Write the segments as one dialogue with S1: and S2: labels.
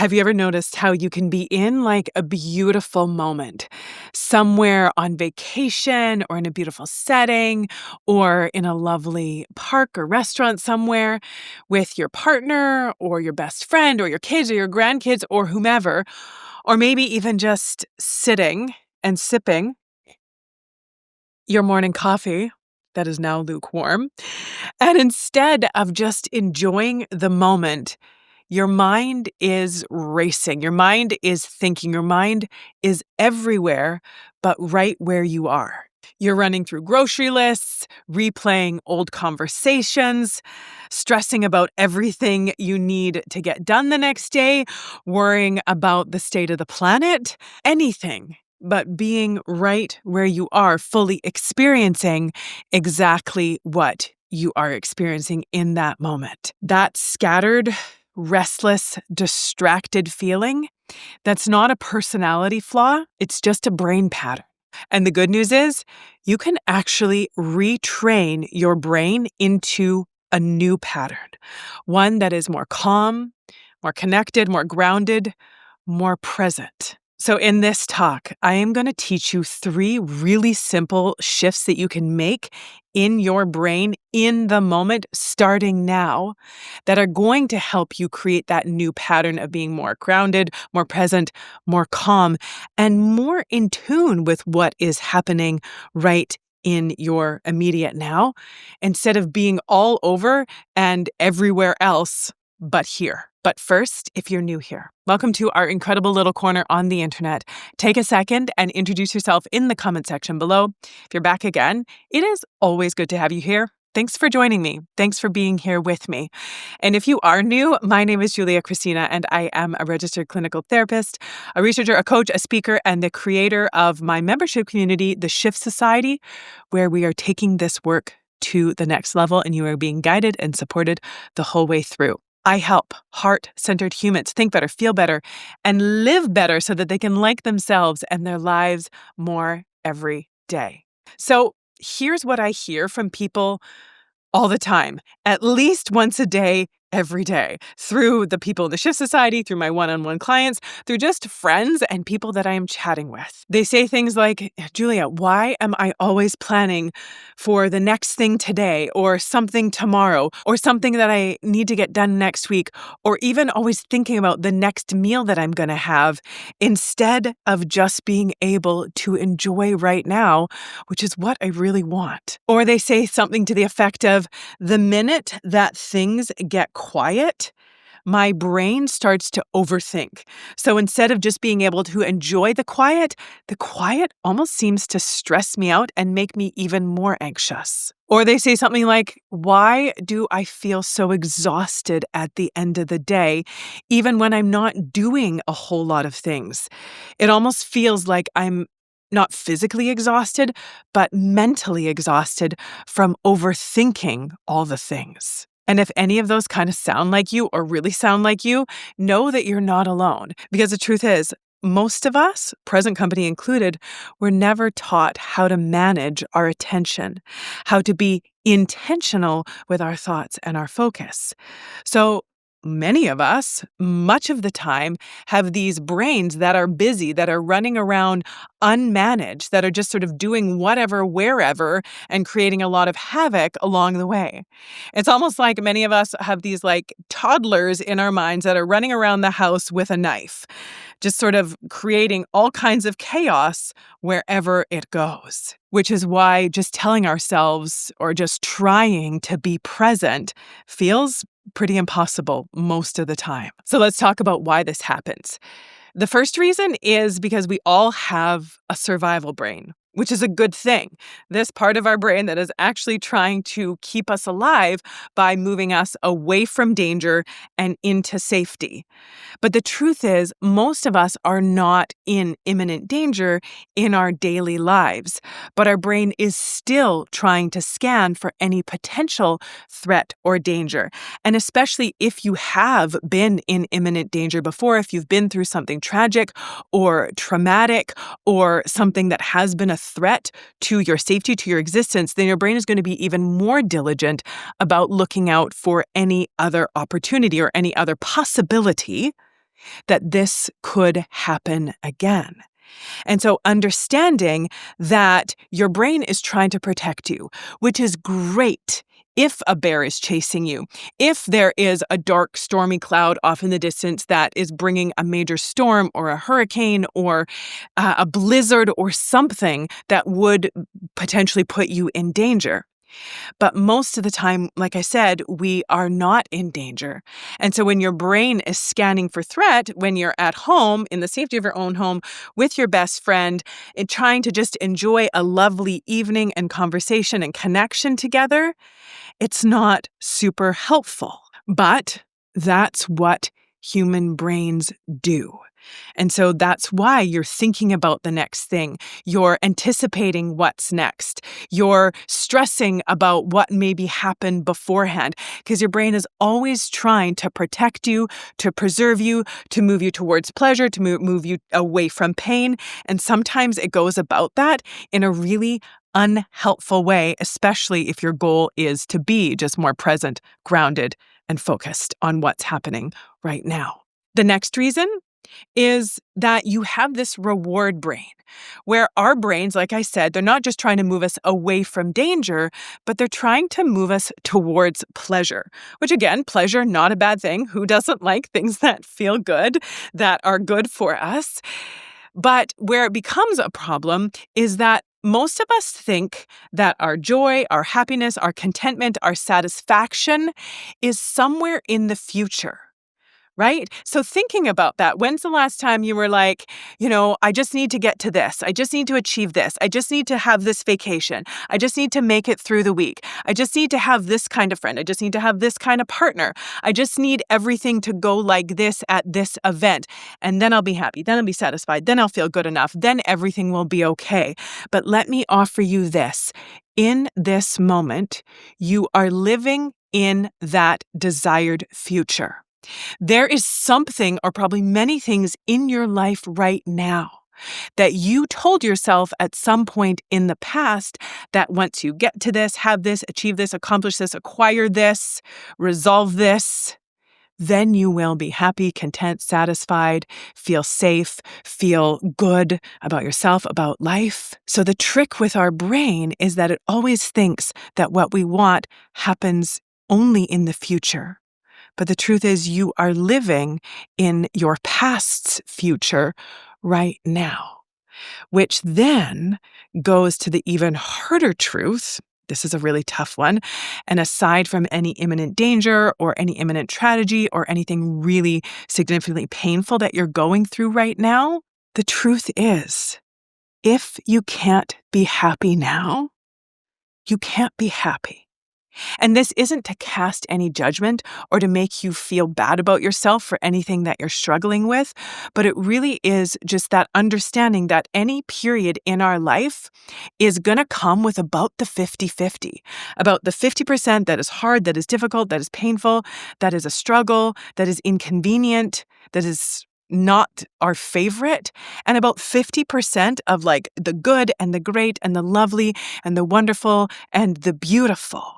S1: Have you ever noticed how you can be in like a beautiful moment, somewhere on vacation or in a beautiful setting or in a lovely park or restaurant somewhere with your partner or your best friend or your kids or your grandkids or whomever, or maybe even just sitting and sipping your morning coffee that is now lukewarm. And instead of just enjoying the moment, your mind is racing. Your mind is thinking. Your mind is everywhere but right where you are. You're running through grocery lists, replaying old conversations, stressing about everything you need to get done the next day, worrying about the state of the planet, anything but being right where you are, fully experiencing exactly what you are experiencing in that moment. That scattered, restless, distracted feeling, that's not a personality flaw, it's just a brain pattern. And the good news is you can actually retrain your brain into a new pattern, one that is more calm, more connected, more grounded, more present. So in this talk, I am going to teach you 3 really simple shifts that you can make in your brain in the moment, starting now, that are going to help you create that new pattern of being more grounded, more present, more calm, and more in tune with what is happening right in your immediate now, instead of being all over and everywhere else but here. But first, if you're new here, welcome to our incredible little corner on the internet. Take a second and introduce yourself in the comment section below. If you're back again, it is always good to have you here. Thanks for joining me. Thanks for being here with me. And if you are new, my name is Julia Christina, and I am a registered clinical therapist, a researcher, a coach, a speaker, and the creator of my membership community, the Shift Society, where we are taking this work to the next level and you are being guided and supported the whole way through. I help heart-centered humans think better, feel better, and live better so that they can like themselves and their lives more every day. So here's what I hear from people all the time, at least once a day, every day, through the people in the Shift Society, through my one-on-one clients, through just friends and people that I am chatting with. They say things like, Julia, why am I always planning for the next thing today or something tomorrow or something that I need to get done next week, or even always thinking about the next meal that I'm going to have instead of just being able to enjoy right now, which is what I really want. Or they say something to the effect of, the minute that things get quiet, my brain starts to overthink. So instead of just being able to enjoy the quiet almost seems to stress me out and make me even more anxious. Or they say something like, why do I feel so exhausted at the end of the day, even when I'm not doing a whole lot of things? It almost feels like I'm not physically exhausted, but mentally exhausted from overthinking all the things. And if any of those kind of sound like you or really sound like you, know that you're not alone. Because the truth is, most of us, present company included, were never taught how to manage our attention, how to be intentional with our thoughts and our focus. So many of us, much of the time, have these brains that are busy, that are running around unmanaged, that are just sort of doing whatever, wherever, and creating a lot of havoc along the way. It's almost like many of us have these like toddlers in our minds that are running around the house with a knife, just sort of creating all kinds of chaos wherever it goes. Which is why just telling ourselves or just trying to be present feels pretty impossible most of the time. So let's talk about why this happens. The first reason is because we all have a survival brain, which is a good thing. This part of our brain that is actually trying to keep us alive by moving us away from danger and into safety. But the truth is, most of us are not in imminent danger in our daily lives, but our brain is still trying to scan for any potential threat or danger. And especially if you have been in imminent danger before, if you've been through something tragic or traumatic or something that has been a threat to your safety, to your existence, then your brain is going to be even more diligent about looking out for any other opportunity or any other possibility that this could happen again. And so understanding that your brain is trying to protect you, which is great if a bear is chasing you, if there is a dark, stormy cloud off in the distance that is bringing a major storm or a hurricane or a blizzard or something that would potentially put you in danger. But most of the time, like I said, we are not in danger. And so when your brain is scanning for threat, when you're at home, in the safety of your own home, with your best friend, and trying to just enjoy a lovely evening and conversation and connection together, it's not super helpful. But that's what human brains do. And so that's why you're thinking about the next thing. You're anticipating what's next. You're stressing about what maybe happened beforehand because your brain is always trying to protect you, to preserve you, to move you towards pleasure, to move you away from pain. And sometimes it goes about that in a really unhelpful way, especially if your goal is to be just more present, grounded, and focused on what's happening right now. The next reason is that you have this reward brain where our brains, like I said, they're not just trying to move us away from danger, but they're trying to move us towards pleasure, which again, pleasure, not a bad thing. Who doesn't like things that feel good, that are good for us? But where it becomes a problem is that most of us think that our joy, our happiness, our contentment, our satisfaction is somewhere in the future. Right? So thinking about that, when's the last time you were like, I just need to get to this. I just need to achieve this. I just need to have this vacation. I just need to make it through the week. I just need to have this kind of friend. I just need to have this kind of partner. I just need everything to go like this at this event. And then I'll be happy. Then I'll be satisfied. Then I'll feel good enough. Then everything will be okay. But let me offer you this. In this moment, you are living in that desired future. There is something or probably many things in your life right now that you told yourself at some point in the past that once you get to this, have this, achieve this, accomplish this, acquire this, resolve this, then you will be happy, content, satisfied, feel safe, feel good about yourself, about life. So the trick with our brain is that it always thinks that what we want happens only in the future. But the truth is you are living in your past's future right now, which then goes to the even harder truth. This is a really tough one. And aside from any imminent danger or any imminent tragedy or anything really significantly painful that you're going through right now, the truth is, if you can't be happy now, you can't be happy. And this isn't to cast any judgment or to make you feel bad about yourself for anything that you're struggling with, but it really is just that understanding that any period in our life is going to come with about the 50-50, about the 50% that is hard, that is difficult, that is painful, that is a struggle, that is inconvenient, that is not our favorite, and about 50% of like the good and the great and the lovely and the wonderful and the beautiful.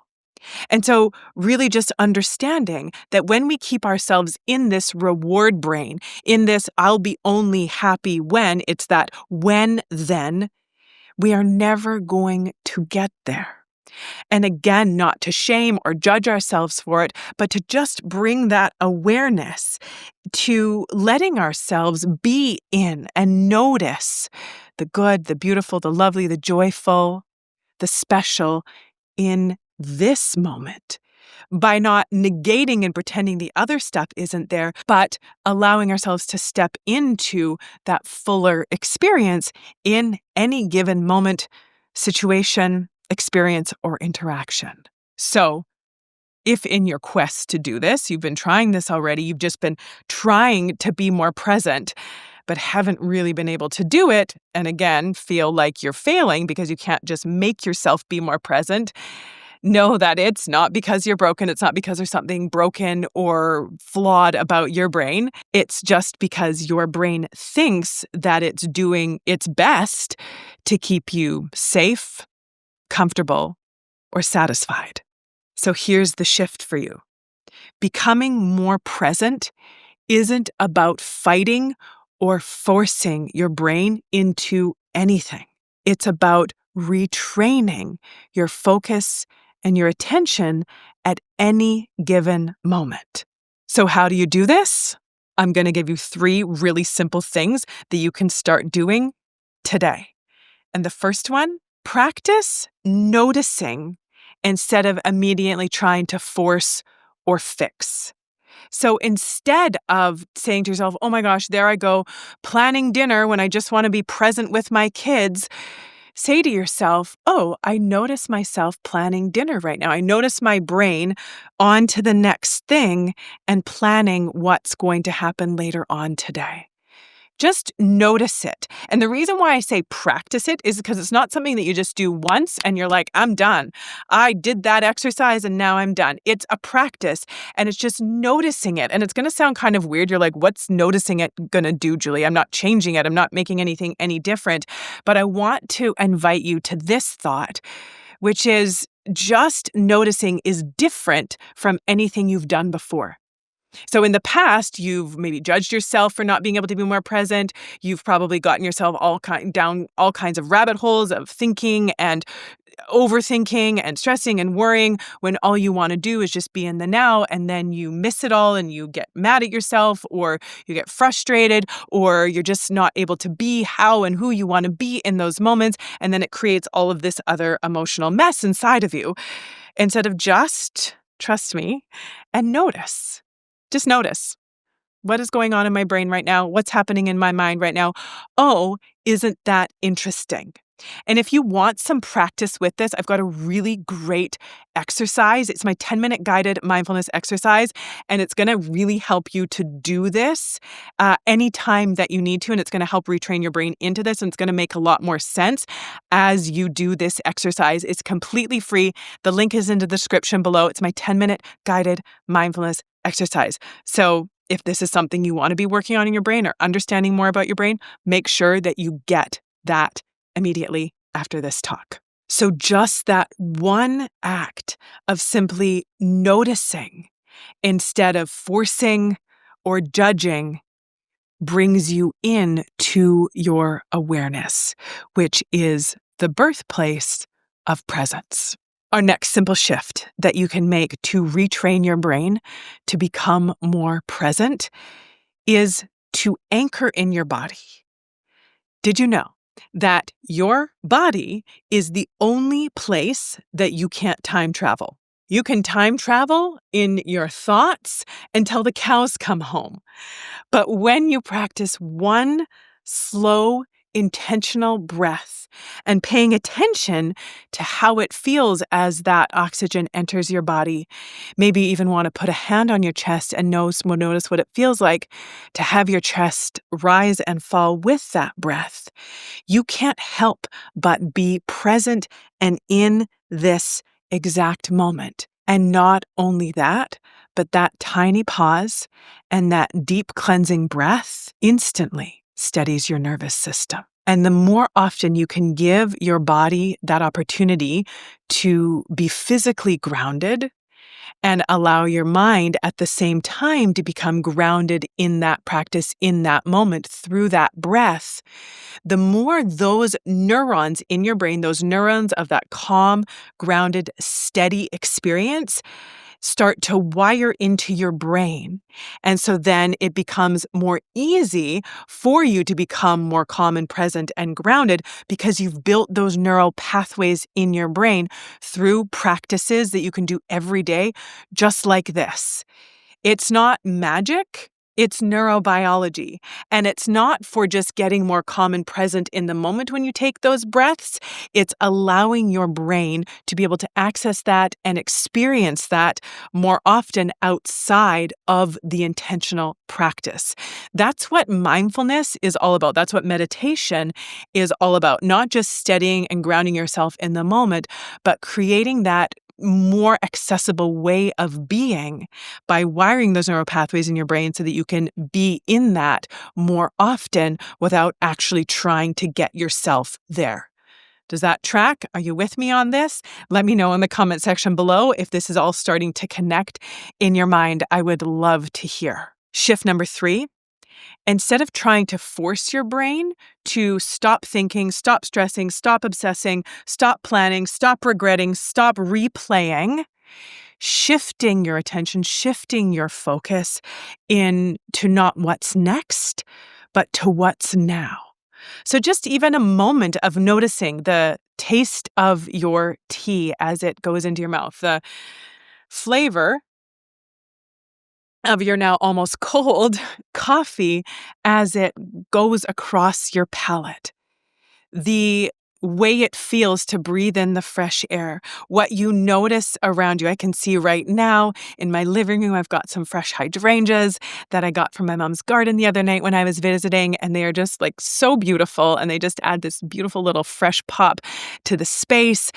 S1: And so really just understanding that when we keep ourselves in this reward brain, in this I'll be only happy when, it's that when then, we are never going to get there. And again, not to shame or judge ourselves for it, but to just bring that awareness to letting ourselves be in and notice the good, the beautiful, the lovely, the joyful, the special in this moment by not negating and pretending the other stuff isn't there, but allowing ourselves to step into that fuller experience in any given moment, situation, experience, or interaction. So if in your quest to do this, you've been trying this already, you've just been trying to be more present, but haven't really been able to do it, and again, feel like you're failing because you can't just make yourself be more present, know that it's not because you're broken. It's not because there's something broken or flawed about your brain. It's just because your brain thinks that it's doing its best to keep you safe, comfortable, or satisfied. So here's the shift for you. Becoming more present isn't about fighting or forcing your brain into anything. It's about retraining your focus and your attention at any given moment. So how do you do this? I'm going to give you 3 really simple things that you can start doing today. And the first one, practice noticing instead of immediately trying to force or fix. So instead of saying to yourself, oh my gosh, there I go, planning dinner when I just want to be present with my kids, say to yourself, oh, I notice myself planning dinner right now. I notice my brain on to the next thing and planning what's going to happen later on today. Just notice it. And the reason why I say practice it is because it's not something that you just do once and you're like, I'm done. I did that exercise and now I'm done. It's a practice and it's just noticing it. And it's going to sound kind of weird. You're like, what's noticing it going to do, Julie? I'm not changing it. I'm not making anything any different. But I want to invite you to this thought, which is just noticing is different from anything you've done before. So in the past, you've maybe judged yourself for not being able to be more present. You've probably gotten yourself down all kinds of rabbit holes of thinking and overthinking and stressing and worrying when all you want to do is just be in the now, and then you miss it all and you get mad at yourself, or you get frustrated, or you're just not able to be how and who you want to be in those moments, and then it creates all of this other emotional mess inside of you. Instead of just trust me and notice. Just notice. What is going on in my brain right now? What's happening in my mind right now? Oh, isn't that interesting? And if you want some practice with this, I've got a really great exercise. It's my 10-minute guided mindfulness exercise, and it's going to really help you to do this anytime that you need to, and it's going to help retrain your brain into this, and it's going to make a lot more sense as you do this exercise. It's completely free. The link is in the description below. It's my 10-minute guided mindfulness exercise. So if this is something you want to be working on in your brain or understanding more about your brain, make sure that you get that immediately after this talk. So just that one act of simply noticing instead of forcing or judging brings you in to your awareness, which is the birthplace of presence. Our next simple shift that you can make to retrain your brain to become more present is to anchor in your body. Did you know that your body is the only place that you can't time travel? You can time travel in your thoughts until the cows come home. But when you practice one slow, intentional breath and paying attention to how it feels as that oxygen enters your body, maybe even want to put a hand on your chest and notice what it feels like to have your chest rise and fall with that breath, you can't help but be present and in this exact moment. And not only that, but that tiny pause and that deep cleansing breath instantly steadies your nervous system. And the more often you can give your body that opportunity to be physically grounded and allow your mind at the same time to become grounded in that practice, in that moment, through that breath, the more those neurons in your brain, those neurons of that calm, grounded, steady experience, start to wire into your brain. And so then it becomes more easy for you to become more calm and present and grounded because you've built those neural pathways in your brain through practices that you can do every day, just like this. It's not magic. It's neurobiology, and it's not for just getting more calm and present in the moment when you take those breaths. It's allowing your brain to be able to access that and experience that more often outside of the intentional practice. That's what mindfulness is all about. That's what meditation is all about. Not just steadying and grounding yourself in the moment, but creating that more accessible way of being by wiring those neural pathways in your brain so that you can be in that more often without actually trying to get yourself there. Does that track? Are you with me on this? Let me know in the comment section below if this is all starting to connect in your mind. I would love to hear. Shift number 3, instead of trying to force your brain to stop thinking, stop stressing, stop obsessing, stop planning, stop regretting, stop replaying, shifting your attention, shifting your focus into not what's next, but to what's now. So just even a moment of noticing the taste of your tea as it goes into your mouth, the flavor of your now almost cold coffee as it goes across your palate. The way it feels to breathe in the fresh air, what you notice around you. I can see right now in my living room, I've got some fresh hydrangeas that I got from my mom's garden the other night when I was visiting, and they are just like so beautiful, and they just add this beautiful little fresh pop to the space.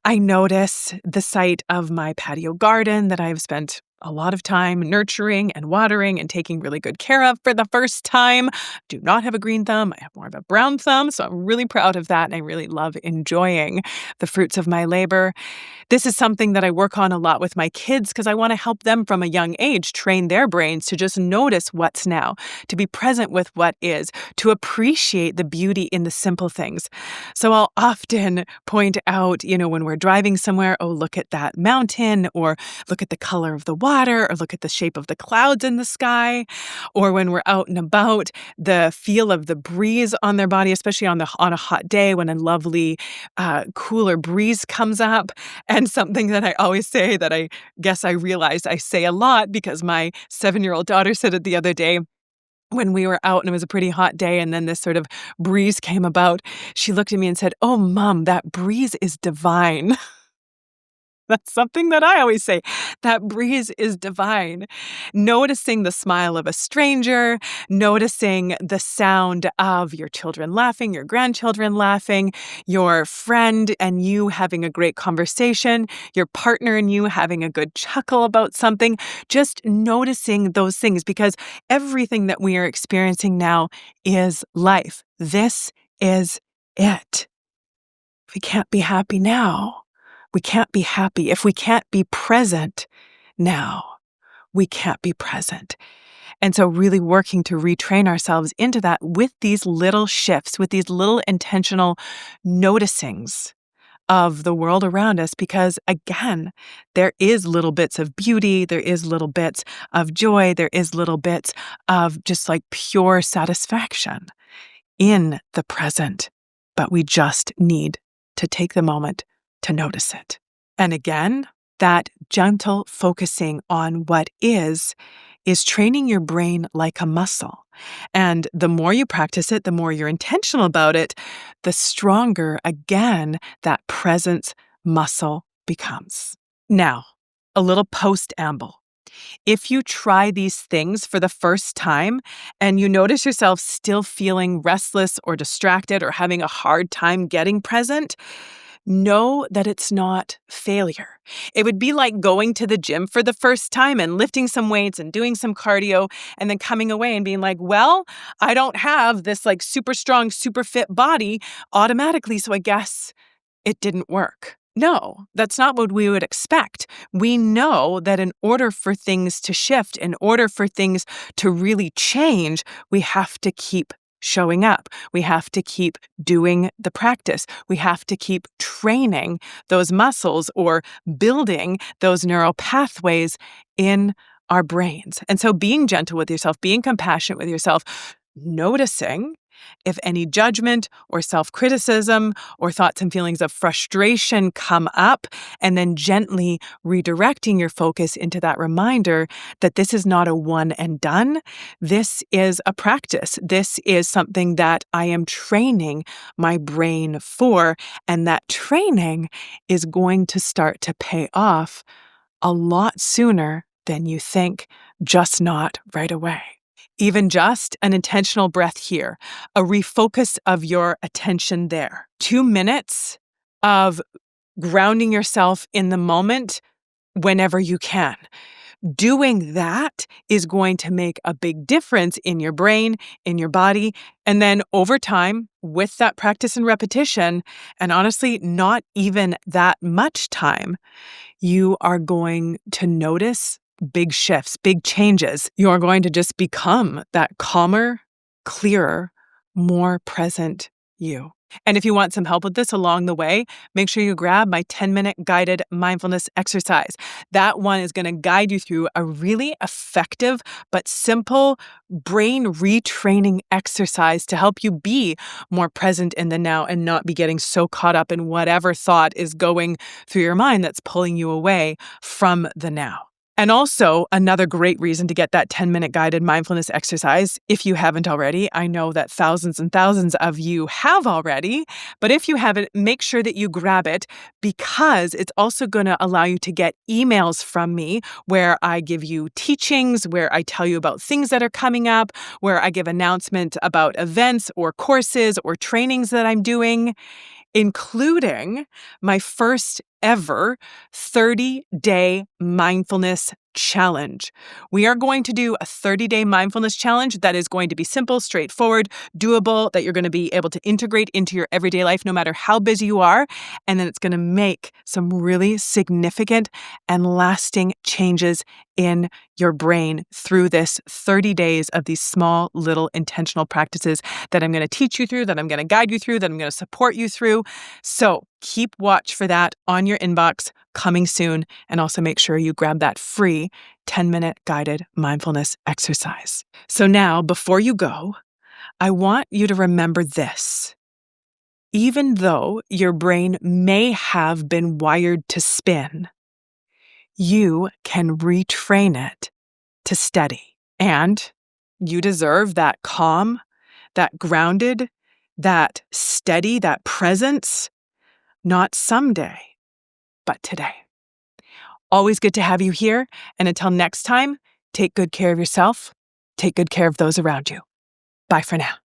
S1: I notice the sight of my patio garden that I've spent a lot of time nurturing and watering and taking really good care of for the first time. Do not have a green thumb. I have more of a brown thumb, so I'm really proud of that, and I really love enjoying the fruits of my labor. This is something that I work on a lot with my kids because I want to help them from a young age train their brains to just notice what's now, to be present with what is, to appreciate the beauty in the simple things. So I'll often point out, when we're driving somewhere, oh, look at that mountain, or look at the color of the water, or look at the shape of the clouds in the sky, or when we're out and about, the feel of the breeze on their body, especially on a hot day when a lovely cooler breeze comes up. And something that I always say that I guess I realized I say a lot because my 7-year-old daughter said it the other day when we were out and it was a pretty hot day and then this sort of breeze came about. She looked at me and said, "Oh, Mom, that breeze is divine." That's something that I always say. That breeze is divine. Noticing the smile of a stranger, noticing the sound of your children laughing, your grandchildren laughing, your friend and you having a great conversation, your partner and you having a good chuckle about something, just noticing those things because everything that we are experiencing now is life. This is it. We can't be happy now. We can't be happy. If we can't be present now, we can't be present. And so really working to retrain ourselves into that with these little shifts, with these little intentional noticings of the world around us, because again, there is little bits of beauty, there is little bits of joy, there is little bits of just like pure satisfaction in the present, but we just need to take the moment to notice it. And again, that gentle focusing on what is training your brain like a muscle. And the more you practice it, the more you're intentional about it, the stronger, again, that presence muscle becomes. Now, a little post-amble. If you try these things for the first time and you notice yourself still feeling restless or distracted or having a hard time getting present, know that it's not failure. It would be like going to the gym for the first time and lifting some weights and doing some cardio and then coming away and being like, well, I don't have this like super strong, super fit body automatically, so I guess it didn't work. No, that's not what we would expect. We know that in order for things to shift, in order for things to really change, we have to keep showing up. We have to keep doing the practice. We have to keep training those muscles or building those neural pathways in our brains. And so being gentle with yourself, being compassionate with yourself, noticing if any judgment or self-criticism or thoughts and feelings of frustration come up, and then gently redirecting your focus into that reminder that this is not a one and done. This is a practice. This is something that I am training my brain for, and that training is going to start to pay off a lot sooner than you think, just not right away. Even just an intentional breath here, a refocus of your attention there. 2 minutes of grounding yourself in the moment whenever you can. Doing that is going to make a big difference in your brain, in your body, and then over time, with that practice and repetition, and honestly, not even that much time, you are going to notice big shifts, big changes. You're going to just become that calmer, clearer, more present you. And if you want some help with this along the way, make sure you grab my 10-minute guided mindfulness exercise. That one is going to guide you through a really effective but simple brain retraining exercise to help you be more present in the now and not be getting so caught up in whatever thought is going through your mind that's pulling you away from the now. And also, another great reason to get that 10-minute guided mindfulness exercise, if you haven't already. I know that thousands and thousands of you have already, but if you haven't, make sure that you grab it, because it's also going to allow you to get emails from me where I give you teachings, where I tell you about things that are coming up, where I give announcements about events or courses or trainings that I'm doing, including my first ever 30-day mindfulness challenge. We are going to do a 30-day mindfulness challenge that is going to be simple, straightforward, doable, that you're going to be able to integrate into your everyday life no matter how busy you are. And then it's going to make some really significant and lasting changes in your brain through this 30 days of these small, little intentional practices that I'm going to teach you through, that I'm going to guide you through, that I'm going to support you through. So keep watch for that on your inbox coming soon. And also make sure you grab that free 10-minute guided mindfulness exercise. So now, before you go, I want you to remember this. Even though your brain may have been wired to spin, you can retrain it to steady. And you deserve that calm, that grounded, that steady, that presence, not someday, but today. Always good to have you here. And until next time, take good care of yourself. Take good care of those around you. Bye for now.